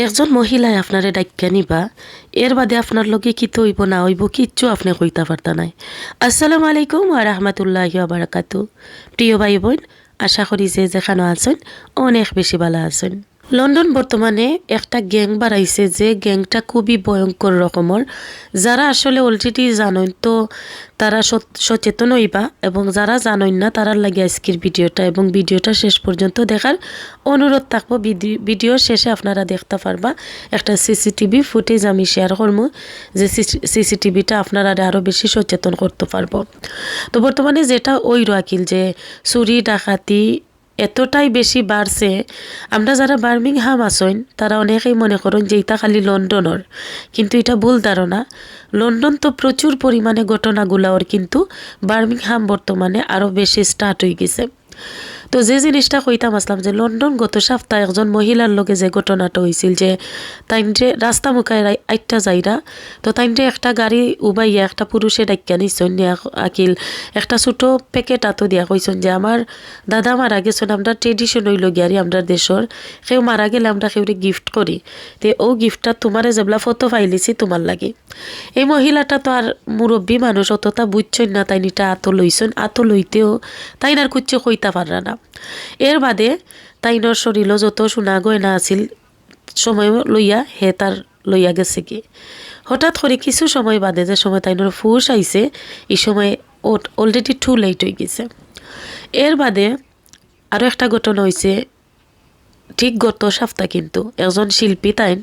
একজন মহিলায় আপনারে ডাক্কা নিবা এর বাদে আপনার লগে কি হইব না হইব কিচ্ছু আপনি কইতা পারতা নাই। আসসালামু আলাইকুম ওয়া রাহমাতুল্লাহি ওয়া বারাকাতু। প্রিয় ভাই বোন, আশা করি যে যেখানে আছেন অনেক বেশি ভালো আছেন। লন্ডন বর্তমানে একটা গ্যাং বাড়াইছে যে গ্যাংটা খুবই ভয়ঙ্কর রকমের। যারা আসলে অলরেডি জানেন তো তারা সচেতন হইবা, এবং যারা জানেন না তারার লাগে আজকের ভিডিওটা, এবং ভিডিওটা শেষ পর্যন্ত দেখার অনুরোধ থাকবো। ভিডিওর শেষে আপনারা দেখতে পারবা একটা সিসিটিভি ফুটেজ আমি শেয়ার করবো, যে সিসিটিভিটা আপনারা আরও বেশি সচেতন করতে পারবো। তো বর্তমানে যেটা ওই রাকিল যে চুরি ডাকাতি এতটাই বেশি বাড়ছে, আমরা যারা বার্মিংহাম আসইন তারা অনেকেই মনে করেন যে এটা খালি লন্ডনের, কিন্তু এটা ভুল ধারণা। লন্ডন তো প্রচুর পরিমাণে ঘটনাগুলোর, কিন্তু বার্মিংহাম বর্তমানে আরও বেশি স্টার্ট হয়ে গেছে। তো যে জিনিসটা কইতাম আসলাম যে লন্ডন গত সপ্তাহে একজন মহিলার লগে যে ঘটনাটা হয়েছিল, যে তাইনরে রাস্তা মুখায় আইটা যাইরা, তো তাইনরে একটা গাড়ি উবাইয়া একটা পুরুষে ডাক্কা নিছেন আকিল একটা ছোটো প্যাকেট আতো দিয়া কইছেন যে আমার দাদা মারা গেছেন, আমরা ট্রেডিশন হইল গিয়ারি আমরা দেশর, সেও মারা গেলে আমরা সেউরে গিফট করি, তে ও গিফটটা তোমারে যেবলা ফটো ফাইলিছি তোমার লাগে। এই মহিলাটা তো আর মুরব্বী মানুষ, অতটা বুঝছেন না, তাইনিটা আতো লইছেন, আতো লইতেও তাইন আর কুচ্ছ কইতা পাররা না। এর বাদে তাইনর শরীরও যত সোনা গয়না আছিল সময় লইয়া হে তার লইয়া গেছে কি। হঠাৎ করে কিছু সময় বাদে যে সময় তাইনর ফুস আইছে, এই সময় অলরেডি টু লেট হয়ে গেছে। এর বাদে আরও একটা ঘটনা হয়েছে ঠিক গত সপ্তাহ, কিন্তু একজন শিল্পী তাইন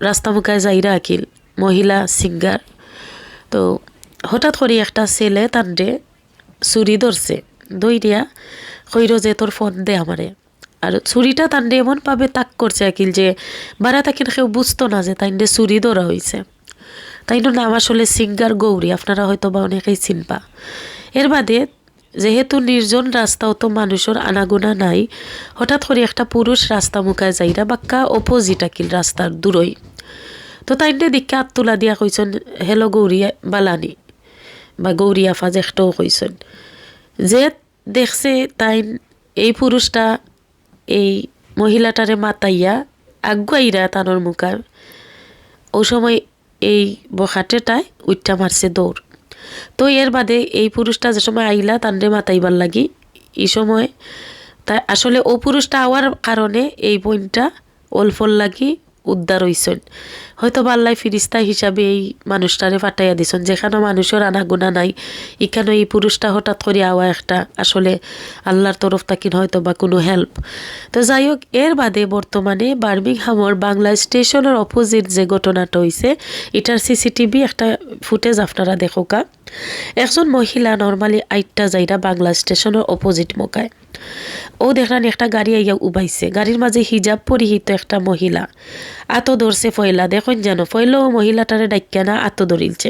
রাস্তা মুখায় যাইরা আকিল মহিলা সিঙ্গার, তো হঠাৎ করে একটা ছেলে তান্ডে চুরি ধরছে, দইরিয়া কইর যে তোর ফোন দে আমারে। আর চুরিটা তান্ডে এমনভাবে তাক করছে আকিল যে বারা তাকে কেউ বুঝতো না যে তাইন্ডে চুরি ধরা হয়েছে। তাইনোর নাম আসলে সিঙ্গার গৌরী, আপনারা হয়তো বা অনেকেই চিনবা। এর বাদে যেহেতু নির্জন রাস্তাও তো মানুষের আনাগোনা নাই, হঠাৎ করে একটা পুরুষ রাস্তা মুখায় যাইরা বাক্কা অপোজিট আকিল রাস্তার দূরই, তো তাইন্ডে দিকে হাত তোলা দিয়া কইছেন হেলো গৌরী বালানি, বা গৌরী আফা জ্যেষ্ঠও কইছেন। যে দেখছে তাইন এই পুরুষটা এই মহিলাটারে মাতাইয়া আগুয়াইরা তানোর মুখা, ও সময় এই বখাটেটায় উইটটা মারছে দৌড়। তো এর বাদে এই পুরুষটা যে সময় আইলা তানরে মাতাইবার লাগি, এই সময় তাই আসলে ও পুরুষটা আওয়ার কারণে এই বইনটা ওলফল লাগি উদ্ধার হইছেন। হয়তো বাল্লাই ফিরিস্তা হিসাবে এই মানুষটারে ফাটাইয়া দিছেন, যেখানে মানুষের আনাগুনা নাই, এখানে এই পুরুষটা হঠাৎ করে আওয়া একটা আসলে আল্লাহর তরফ থাকি হয়তো বা কোনো হেল্প। তো যাই হোক, এর বাদে বর্তমানে বার্মিংহামের বাংলা স্টেশনের অপোজিট যে ঘটনাটা হয়েছে, এটার সিসিটিভি একটা ফুটেজ আপনারা দেখোকা। একজন মহিলা নর্মালি আইটটা যাইরা বাংলা স্টেশনের অপোজিট মোকায়, ও দেখলাম একটা গাড়ি আইয়া উবাইছে, গাড়ির মাঝে হিজাব পরিহিত একটা মহিলা আতো ধরছে ফয়লা, দেখুন যেন ফয়লাও মহিলাটারে ডাক্কা না আতো ধরিলছে।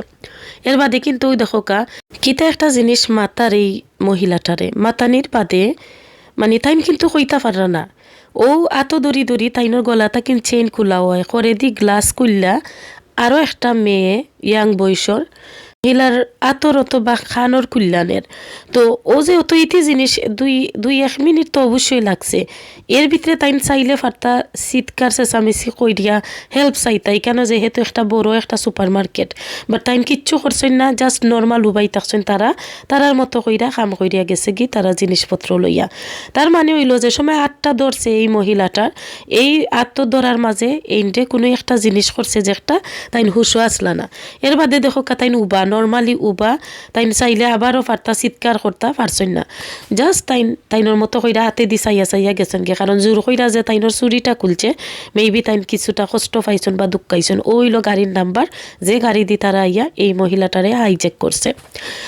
এর বাদে কিন্তু ওই দেখো কা কিতা একটা জিনিস মাতার এই মহিলাটারে মাতানির বাদে মানে তাইন কিন্তু কইতা পারা না, ও আতো দড়ি দড়ি তাইনোর গলাটা কিন্তু চেইন খোলা হয় করে দি গ্লাস খুললা আরও একটা মেয়ে ইয়াং বয়সর মহিলার আতর বা খানোর কল্যাণের। তো ও যে অত ইতি জিনিস দুই এক মিনিট তো অবশ্যই লাগছে। এর ভিতরে তাইন চাইলে ফার্তা চিৎকার চেঁচামেচি কইরিয়া হেল্প চাইতাই, কেন যেহেতু একটা বড় একটা সুপার মার্কেট, বাট তাইন কিচ্ছু করছেন না, জাস্ট নর্মাল উবাই থাকছেন, তারার মতো কইরা কাম কইরিয়া গেছে কি তারা জিনিসপত্র লইয়া। তার মানে হইল যে সময় আটটা ধরছে এই মহিলাটার, এই আত্ম ধরার মাঝে এইনটে কোনো একটা জিনিস করছে যে একটা তাইন হুশও আসলা না। এর বাদে দেখো তাইন উবা নর্মালি উবা, তাইন চাইলে আবারও ফার্তা চিৎকার করতা পারছেন না, জাস্ট তাইনোর মতো কইরা হাতে দি চাইয়া গেছেন গে, কারণ জোর কইরা যে তাইনোর চুরিটা খুলছে, মেবি তাইন কিছুটা কষ্ট পাইছেন বা দুঃখ পাইছেন। ওইল গাড়ির নাম্বার যে গাড়ি দি তারা আইয়া এই মহিলাটারে হাইজ্যাক করছে।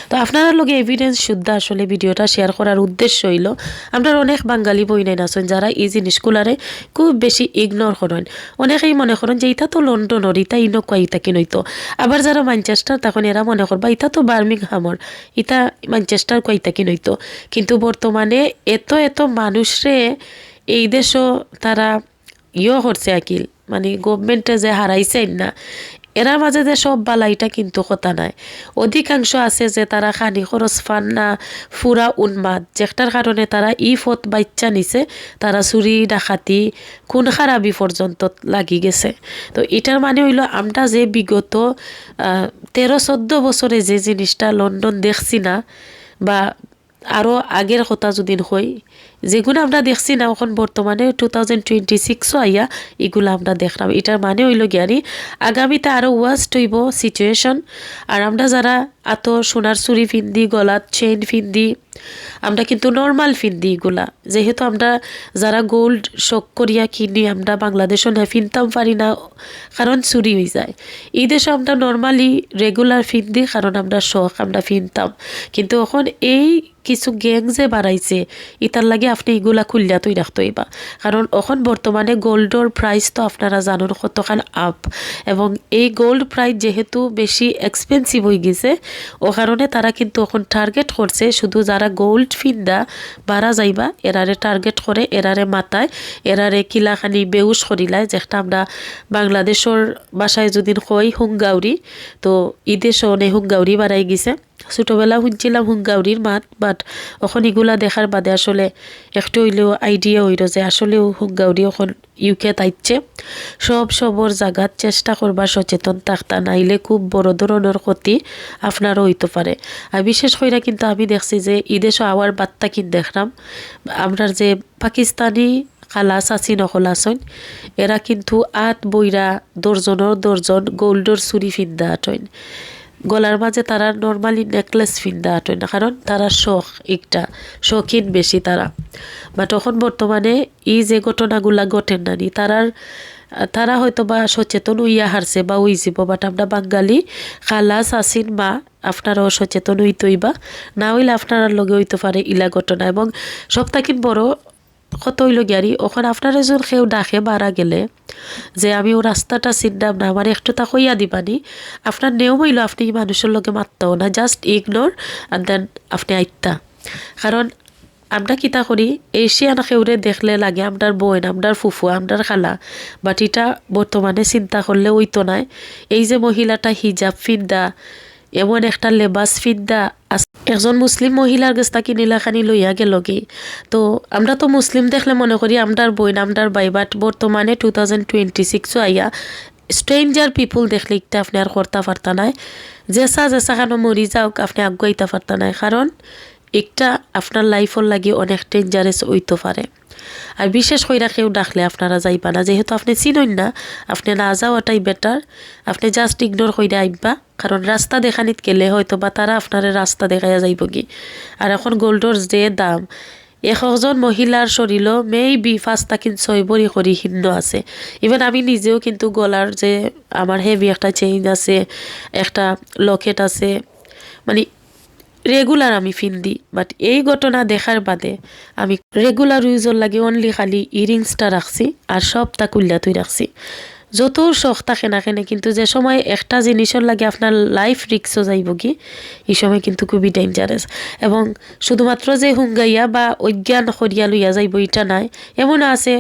তো আপনারা লগে এভিডেন্স শুদ্ধ আসলে ভিডিওটা শেয়ার করার উদ্দেশ্য হইল আমরা অনেক বাঙালি বই নাই আছেন যারা এই জিনিসগুলারে খুব বেশি ইগনোর করেন। অনেকেই মনে করেন যে ইটা তো লন্ডনের, ইটা ইনকা ইটা কিনইতো, আবার যারা ম্যানচেস্টার তখন এরা মনে করবা ইটা তো বার্মিংহামের, ইটা ম্যানচেস্টার কইতা কিনইতো। কিন্তু বর্তমানে এত মানুষরে এই দেশও তারা করছে আকিল, মানে গভর্নমেন্টে যে হারাইছেন না, এরার মাঝে যে সব বালা এটা কিন্তু কথা নাই। অধিকাংশ আছে যে তারা খানি খরচ ফান না, ফুরা উন্মাদ, যেটার কারণে তারা ফত বাচ্চা নিছে, তারা চুরি ডাকাতি খুন খারাপি পর্যন্ত লাগি গেছে। তো এটার মানে হইল আমরা যে বিগত 13-14 বছরে যে জিনিসটা লন্ডন দেখছি না, বা আরও আগের কথা যদি হই, যেগুলো আমরা দেখছি না এখন বর্তমানে 2026 আইয়া এগুলো আমরা দেখলাম। এটার মানে হইল গিয়ারি আগামীতে আরও ওয়াস্ট হইব সিচুয়েশন। আর আমরা যারা এত সোনার চুরি ফিন্দি, গলাত চেইন ফিন্দি, আমরা কিন্তু নর্মাল ফিন্দি এগুলা, যেহেতু আমরা যারা গোল্ড শখ করিয়া কিনি আমরা বাংলাদেশও না ফিনতাম পারি না, কারণ চুরি হয়ে যায়। এই দেশে আমরা নর্মালি রেগুলার ফিন্দি, কারণ আমরা শখ আমরা ফিনতাম। কিন্তু এখন এই কিছু গ্যাং যে বাড়াইছে, ইতার লাগে আপনি এগুলা খুললিয়া তুই রাখতে হইবা। কারণ এখন বর্তমানে গোল্ডর প্রাইস তো আপনারা জানুন কতখান আপ, এবং এই গোল্ড প্রাইস যেহেতু বেশি এক্সপেন্সিভ হয়ে গেছে, ও কারণে তারা কিন্তু এখন টার্গেট করছে শুধু যারা গোল্ড ফিন্দা বাড়া যাইবা এরারে টার্গেট করে, এরারে মাথায় এরারে কিলাখানি বেউস করিলায়, যেটা আমরা বাংলাদেশের বাসায় যদি কই হুঙ্গাউরি, তো ইদেশে অনেক হুঙ্গাউরি বাড়াই গেছে। ছোটোবেলা শুনছিলাম হুঙ্গাউরির মাত, বাট এখন এগুলা দেখার বাদে আসলে একটু হইলেও আইডিয়া হইল যে আসলেও হুঙ্গাউরি এখন ইউকে তাইচ্ছে। সবর জায়গাত চেষ্টা করবার সচেতন থাকতা, নাইলে খুব বড় ধরনের ক্ষতি আপনারও হইতে পারে। আর বিশেষ করে কিন্তু আমি দেখছি যে ইদেশও আওয়ার বার্তা কিন দেখলাম, আমরা যে পাকিস্তানি খালা চাচি নকল আসন, এরা কিন্তু বইরা দর্জন গোল্ডর চুরি ফিন্দা আটইন, গলার মাঝে তারা নর্মালি নেকলেস ফিন্দা আটই না, কারণ তারা একটা শৌখিন বেশি তারা। বা তখন বর্তমানে এই যে ঘটনাগুলা ঘটেন নানি তারা হয়তো বা সচেতন হইয়া হারছে বা যাব, বাট আমরা বাঙালি খালা চাচিন মা আপনারাও সচেতন হইতেইবা, না হইলে আপনার লগে হইতে পারে ইলা ঘটনা। এবং সবথেকে বড় কত হইল গিয়ারি, ওখানে আপনার এজন কেউ ডাকে বাড়া গেলে যে আমি ও রাস্তাটা চিন্তাম না, আমার একটু তা কইয়া দিবানি, আপনার নিয়ম হইল আপনি মানুষের লগে মারতাও না, জাস্ট ইগনোর অ্যান্ড দেন আপনি আইতা। কারণ আমরা কিতা করি, এশিয়ান কেউরে দেখলে লাগে আমরার বোন, আমরার ফুফু, আমরার খালা, বাট এটা বর্তমানে চিন্তা করলে ওইতো নাই। এই যে মহিলাটা হিজাব ফিন্দা, এমন একটা লেবাস ফিন্দা, একজন মুসলিম মহিলার কাছ থেকে নীলাখানি লইয়া গেল কি। তো আমরা তো মুসলিম দেখলে মনে করি আমরার বই আমরার বাই, বাট বর্তমানে 2026 আইয়া স্ট্রেঞ্জার পিপুল দেখলে একটা আপনি আর করতে পারতা নাই, জেসা কেন মরি যাওক আপনি আগুয়াইতে পারতা নাই, কারণ একটা আপনার লাইফের লাগে অনেক ডেঞ্জারাস হইতে পারে। আর বিশেষ করে কেউ ডাকলে আপনারা যাইবা না, যেহেতু আপনি চিনইন না, আপনি না যাওয়াটাই বেটার, আপনি জাস্ট ইগনোর করে আইবা। কারণ রাস্তা দেখানিত গেলে হয়তো বা তারা আপনার রাস্তা দেখাইয়া যাইব কি। আর এখন গোল্ডর যে দাম, একজন মহিলার শরীরও মেবি 5-6 ভরি করি হিন্ন আছে। ইভেন আমি নিজেও কিন্তু গলার যে আমার হেভি একটা চেইন আছে, একটা লকেট আছে, মানে রেগুলার আমি ফিন্দি, বাট এই ঘটনা দেখার বাদে আমি রেগুলার ইউজর লাগে অনলি খালি ইয়ারিংসটা রাখছি, আর সবটা কুল্লা তুই রাখছি। যত শখ থাকে না কেন, কিন্তু যে সময় একটা জিনিসের লাগে আপনার লাইফ রিক্সও যাইব কি, এই সময় কিন্তু খুবই ডেঞ্জারাস। এবং শুধুমাত্র যে হুঙ্গাইয়া বা অজ্ঞান করিয়া লইয়া যাইব এটা নাই, এমন আছে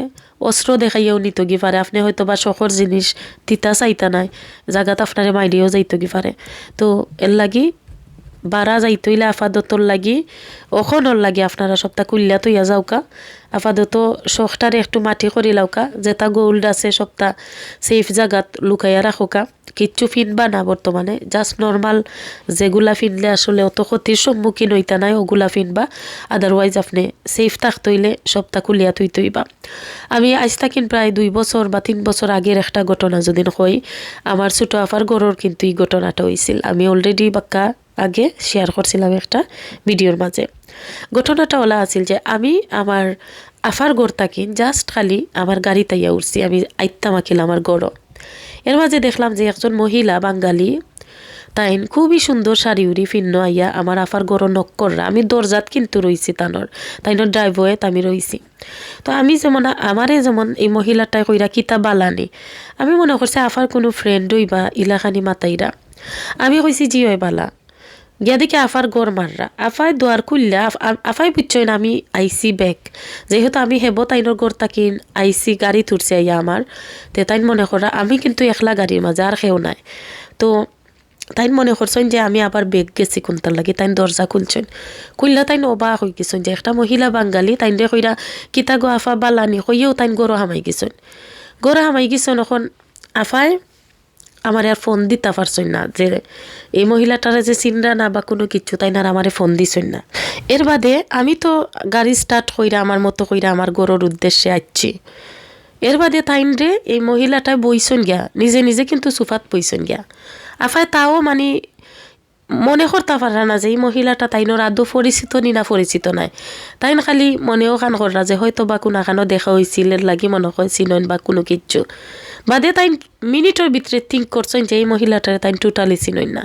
অস্ত্র দেখাইয়াও নিত কি পারে, আপনি হয়তো বা শখর জিনিস তিতা চাইতা নাই, জায়গাত আপনারে মাইরিয়েও যাইত কি পারে। তো এর লাগি বারা যাইতইলে আপাততর লাগি ওখনর লাগে আপনারা সপ্তাহ কুল্লা তৈয়া যাওকা, আপাতত শখটারে একটু মাটি করি লাউকা, যেটা গোল্ড আছে সপ্তাহ সেফ জায়গাত লুকাইয়া রাখোকা। কিচ্ছু ফিনবা না বর্তমানে, জাস্ট নর্মাল যেগুলা ফিনলে আসলে অত ক্ষতির সম্মুখীন হইতা নাই ওগুলা ফিনবা, আদারওয়াইজ আপনি সেফ থাকতইলে সপ্তাহ কুলিয়া তৈবা। আমি আজ থাকেন প্রায় 2 বছর বা 3 বছর আগের একটা ঘটনা যদি কই, আমার ছোট আফার গরর কিন্তু এই ঘটনাটা হয়েছিল, আমি অলরেডি বাক্কা আগে শেয়ার করছিলাম একটা ভিডিওর মাঝে। ঘটনাটা ওলা আছিল যে আমি আমার আফার গড় থাকি জাস্ট খালি আমার গাড়ি তাইয়া উঠছি, আমি আইত্তা মাখিল আমার গড়। এর মাঝে দেখলাম যে একজন মহিলা বাঙালি তাইন খুবই সুন্দর শাড়ি উড়ি ফিন্ন আইয়া আমার আফার গড় নক্কররা, আমি দরজাত কিন্তু রইছি তাইনর ড্রাইভওয়ে আমি রইছি। তো আমি যেমন আমারে যেমন এই মহিলাটাই কইরা কিতা বালানি, আমি মনে করছি আফার কোনো ফ্রেন্ড হইবা ইলাখানি মাতাইরা। আমি কইছি জি হয় বালা, গিয়া দেখি আফার গড় মাররা আফায় দোয়ার খুললা আফাই বুঝছই না আমি আইসি ব্যাগ যেহেতু আমি হেব তাইনোর গড় তাকিন আইসি গাড়ি তুলছে আইয়া আমার তে তাইন মনে করা আমি কিন্তু একলা গাড়ির মাঝে আর কেউ নাই তো তাইন মনে করছেন যে আমি আবার বেগ গেছি কোনটার লাগি তাইন দরজা খুলছেন খুললা তাইন অবাক হয়ে গেছেন যে একটা মহিলা বাঙালি তাইন রে কইরা কিতা গো আফা বালানি কইয়েও তাইন গরো হামাই গেছেন এখন আফায় আমার আর ফোন দিতে পারছেন না যে এই মহিলাটারা যে চিনরা না বা কোনো কিছু তাই না আমারে ফোন দিছেন না এর বাদে আমি তো গাড়ি স্টার্ট কইরা আমার মতো কইরা আমার গরুর উদ্দেশ্যে আসছি এর বাদে তাইন রে এই মহিলাটায় বইছেন গিয়া নিজে নিজে কিন্তু সুফাত বইছেন গিয়া আফায় তাও মানে মনে করতে পারা না যে এই মহিলাটা তাইনোর আদৌ পরিচিত নি না পরিচিত নাই তাইন খালি মনেও খান করা যে হয়তো বা কোনো খানো দেখা হয়েছিল এর লাগি মনে হয় চিনন বা কোনো কিচ্ছু বাদে তাইন মিনিটের ভিতরে থিঙ্ক করছেন যে এই মহিলাটারে তাইন টোটালি চিনন না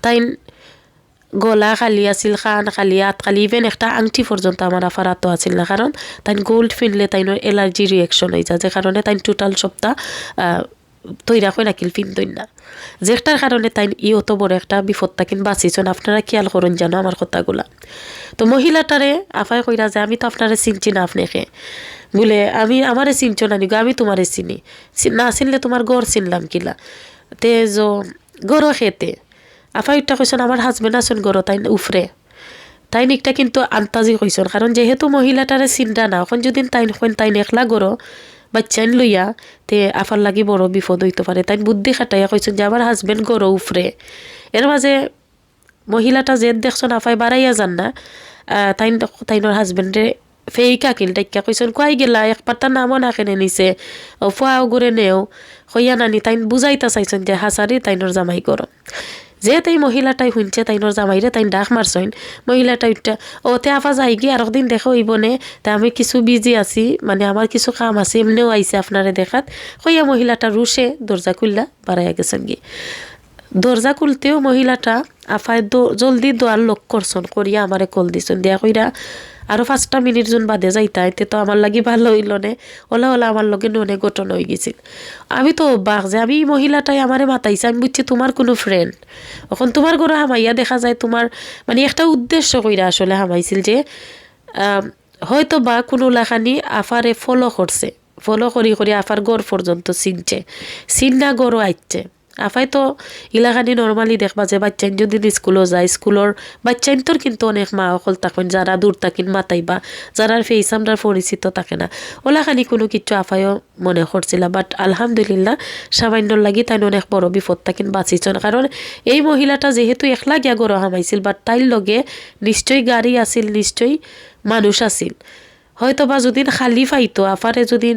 তাইন গলা খালি আছিল খান খালি হাত খালি ইভেন একটা আংটি পর্যন্ত আমার আফার হাতও আছিল না কারণ তাইন গোল্ড ফিনলে তাইনোর এলার্জি রিয়েকশন হয়ে যায় যে কারণে তাইন টোটাল সপ্তাহ তৈরা কই নাকিল ফিনতইন না যেটার কারণে তাই অত বড় একটা বিপদ তাকিন বাঁচিছেন আপনারা খেয়াল করুন জানো আমার কথাগুলা তো মহিলাটারে আফায় কইরা যে আমি তো আপনারে চিনছি না আপনাকে বলে আমি আমারে চিনছো না নিগো আমি তোমারে চিনি না চিনলে তোমার গড় চিনলাম কিলা তে গড় খেতে আফাই উঠটা কইছেন আমার হাজবেন্ড আছেন গড় তাই উফরে তাই নিকটা কিন্তু আন্তাজি কইছেন কারণ যেহেতু মহিলাটারে চিন্তা না এখন যদি তাই একলা গড় বাচ্চাইন লইয়া তে আফার লাগি বড় বিপদ হইতে পারে তাই বুদ্ধি খাটাইয়া কইছেন যে আমার হাজবেন্ড গড় উফরে এর মাঝে মহিলাটা যে দেখছেন আফাই বাড়াইয়া যান না তাইনোর হাজবেন্ডে ফেক আকিল ডাইকা কইছেন কই গেলা একবার তার নামও না কেনে নিছে ফুয়াও ঘুরে নেও হইয়া নানি তাইন বুঝাইতা চাইছেন যে হাসারি তাইনোর জামাই করো যে তাই মহিলাটাই শুনছে তাইনোর জামাইরে তাই ডাক মারছেন মহিলাটা উঠটা তে আফা যাই গিয়ে আর একদিন দেখা হইব নে তা আমি কিছু বিজি আছি মানে আমার কিছু কাম আছে এমনিও আইছে আপনারে দেখাত হইয়া মহিলাটা রুশে দরজা খুললা বাড়াইয়া গেছেন গিয়ে দরজা খুলতেও মহিলাটা আফায় জলদি দোয়ার লোক করছেন করিয়া আমারে কল দিছেন দেয়া কইরা আরো 5টা মিনিট জন বাদে যাইতা এতে তো আমার লাগি ভালো হইল নে ওলা আমার লগে অনেক ঘটনা হয়ে গেছিল আমি তো অবাক যে আমি মহিলাটাই আমারে মাতাইছে আমি বুঝছি তোমার কোনো ফ্রেন্ড এখন তোমার ঘরে হামাইয়া দেখা যায় তোমার মানে একটা উদ্দেশ্য কইরা আসলে হামাইছিল যে হয়তো বা কোনো লাখানি আফারে ফলো করছে ফলো করি আফার গড় পর্যন্ত চিন্না গড়ও আইছে আফাই তো ইলাখানি নর্মালি দেখবা যে বাচ্চাইন যদি স্কুলও যায় স্কুলের বাচ্চাইন তোর কিন্তু অনেক মা অকল থাকেন যারা দূর থাকেন মাতাইবা যারা ফেস আমরা পরিচিত থাকে না ওলাখানি কোনো কিছু আফাইও মনে করছিল বাট আলহামদুলিল্লাহ সামান্যর লাগি তাই অনেক বড় বিপদ থাকেন বাঁচিছেন কারণ এই মহিলাটা যেহেতু একলা গিয়া গড় হামাইছিল বাট তাইর লগে নিশ্চয়ই গাড়ি আছিল নিশ্চয়ই মানুষ আছিল হয়তো বা যদি খালি পাইতো আফারে যদি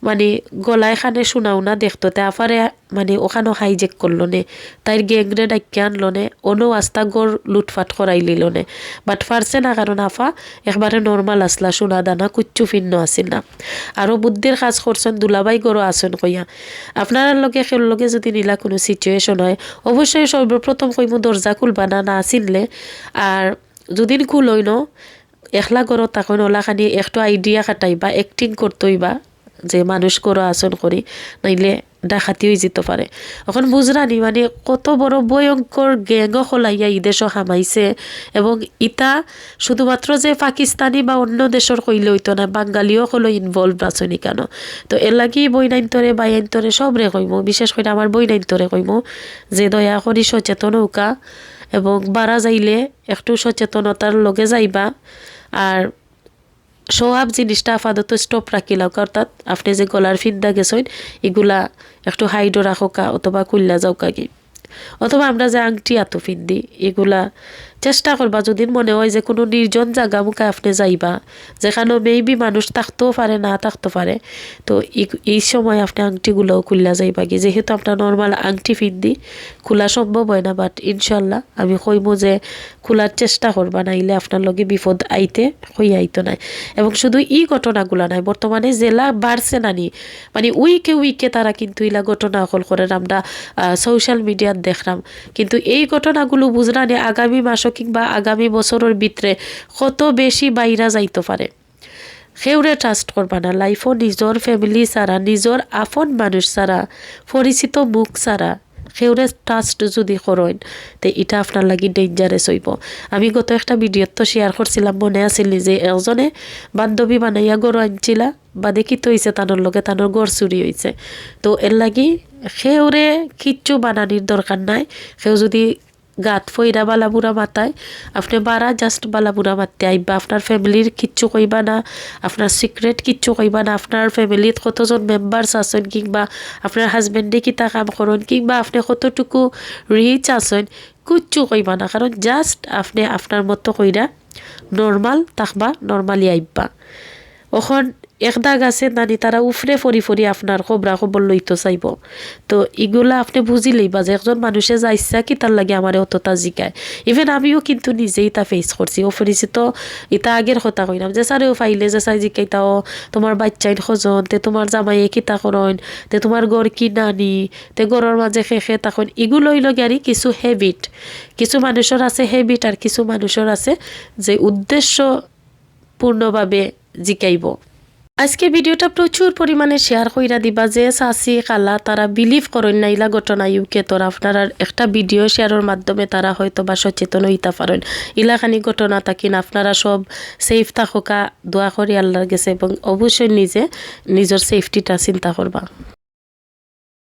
মানে গলায় খানে শোনাও না দেখতো তে আফারে মানে ওখানেও হাইজেক করলো নে তাইর গ্যাংরে ডাক্কে আনলো নে অনো আস্তা গড় লুটফাট করাই লিল নে বাট পারছে না কারণ আফা একবারে নর্মাল আসলা সোনা দানা কুচ্ছু ফিন্ন আসিল না আরও বুদ্ধির কাজ করছেন দুলাবাই গড়ও আসেন কইয়া আপনার লগে খেল লগে যদি নিলা কোনো সিচুয়েশন হয় অবশ্যই সর্বপ্রথম কইমু দরজা খুলবা না চিনলে আর যদি খুলই ন একলা করো তখন ওলাখানি একটু আইডিয়া খাটাইবা অ্যাক্টিং করতেইবা যে মানুষ করো আসন করি নাইলে ডাকাতি হয়ে যেতে পারে এখন বুঝরানি মানে কত বড় ভয়ঙ্কর গ্যাংও খোলাইয়া এই দেশও হামাইছে এবং ইটা শুধুমাত্র যে পাকিস্তানি বা অন্য দেশের কইলে হইতো না বাঙালিও হলো ইনভলভ আছেনি কেন তো এর লাগি বইনাইন্তরে বাইন্তরে সবরে কইমু বিশেষ করে আমার বইনাইন্তরে কইমু যে দয়া করি সচেতন হৌকা এবং বাড়া যাইলে একটু সচেতনতার লগে যাইবা আর সব জিনিসটা আপাতত স্টপ রাখিলাও অর্থাৎ আপনি যে গলার ফিন্দা গেছেন এগুলা একটু হাইডো রাখো কা অথবা কুল্লা যাও কাকি অথবা আমরা যে আংটি এত ফিন্দি এগুলা চেষ্টা করবা যদি মনে হয় যে কোনো নির্জন জায়গা মুখে আপনি যাইবা যেখানে মেবি মানুষ থাকতেও পারে না থাকতে পারে তো এই সময় আপনি আংটিগুলোও খুললা যাইবা কি যেহেতু আপনার নর্মাল আংটি ফিন্দি খোলা সম্ভব হয় না বাট ইনশাল্লাহ আমি কইমু যে খোলার চেষ্টা করবা নাইলে আপনার লগে বিপদ আইতে হই আইতো নাই এবং শুধু এই ঘটনাগুলা নাই বর্তমানে জেলা বাড়ছে নানি মানে উইকে তারা কিন্তু ইলা ঘটনা অকল করেন আমরা সোশ্যাল মিডিয়াত দেখলাম কিন্তু এই ঘটনাগুলো বুঝরানি আগামী মাসও কিংবা আগামী বছরের ভিতরে কত বেশি বাইরা যাইতে পারে কেউরে ট্রাস্ট করবা না লাইফও নিজের ফ্যামিলি ছাড়া নিজের আপন মানুষ ছাড়া পরিচিত মুখ ছাড়া সেউরে ট্রাস্ট যদি করেন তো এটা আপনার লাগি ডেঞ্জারাস হইব। আমি গত একটা ভিডিওত তো শেয়ার করছিলাম, মনে আছিল যে একজনে বান্ধবী বানাইয়া গরু আনছিলা, বা দেখি তো হয়েছে তানোর লগে তানোর গড় চুরি হয়েছে। তো এর লাগি সেউরে কিচ্ছু বানানির দরকার নাই। সেও যদি গাত ফইরা বালাবুড়া মাথায় আপনি বারা জাস্ট বালাবুড়া মারতে আইবা, আপনার ফ্যামিলির কিচ্ছু কইবা না, আপনার সিক্রেট কিচ্ছু কইবা না, আপনার ফ্যামিলিত কতজন মেম্বার্স আছেন, কিংবা আপনার হাজবেন্ডে কিতা কাম করেন, কিংবা আপনি কতটুকু রিচ আছেন, কিচ্ছু কইবা না। কারণ জাস্ট আপনি আপনার মতো কইরা নর্মাল থাকবা, নর্মালি আইবা। ওখন একদা গাছে নানি তারা উফরে ফরি ফরি আপনার খবরা খবর লইতে চাইব। তো এগুলা আপনি বুঝিলেই বা যে একজন মানুষে যা ইচ্ছা কি তার লাগে আমার অতটা জিকায়। ইভেন আমিও কিন্তু নিজেই তা ফেস করছি। অফরিছি তো এটা আগের কথা কইলাম যে স্যারেও ফাইলে যে চাই জিকাইতাও তোমার বাচ্চাইন খজন, তে তোমার জামাইয়ে কিতা করেন, তে তোমার গড় কি নানি, তে গড়ের মাঝে খেখে তখন এগুলোই লগে আর কিছু হ্যাবিট। কিছু মানুষের আছে হ্যাবিট, আর কিছু মানুষের আছে যে উদ্দেশ্য পূর্ণভাবে জিকাইব। আজকে ভিডিওটা প্রচুর পরিমাণে শেয়ার কইরা দিবা যে চাচি খালা তারা বিলিভ করেন না ইলা ঘটনা ইউকে, তোর আপনারা একটা ভিডিও শেয়ারের মাধ্যমে তারা হয়তো বা সচেতন হইতা পারেন। ইলাখানি ঘটনা থাকেন আপনারা সব সেফ থাকা দোয়া করি আল্লাহর গেছে, এবং অবশ্যই নিজের সেফটিটা চিন্তা করবা।